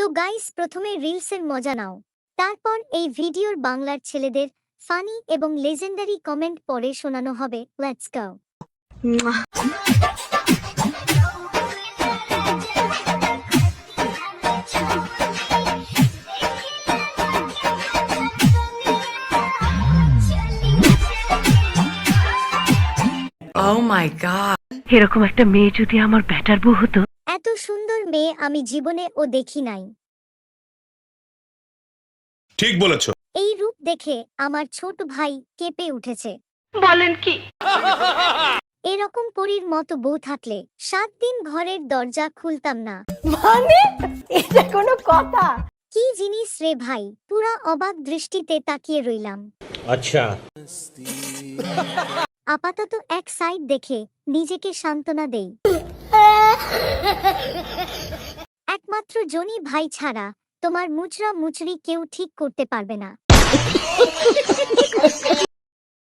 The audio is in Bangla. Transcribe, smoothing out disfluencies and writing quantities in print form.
তো গাইস, প্রথমে রিলসের মজা নাও, তারপর এই ভিডিওর বাংলার ছেলেদের ফানি এবং লেজেন্ডারি কমেন্ট পড়ে শোনানো হবে। Let's go. Oh my god. এরকম একটা মেয়ে যদি আমার ব্যাটার বউ হতো। এত সুন্দর মেয়ে আমি জীবনে ও দেখি নাই। ঠিক বলেছো। এই রূপ দেখে আমার ছোট ভাই কেঁপে উঠেছে। বলেন কি? এরকম পরীর মতো বউ থাকলে 7 দিন ঘরের দরজা খুলতাম না। মানে এটা কোনো কথা? কি জিনিস রে ভাই, পুরা অবাক দৃষ্টিতে তাকিয়ে রইলাম। আচ্ছা, আপাতত এক সাইড দেখে নিজেকে সান্ত্বনা দেই। একমাত্র জনি ভাই ছাড়া তোমার মুচড়া মুচড়ি কেউ ঠিক করতে পারবে না।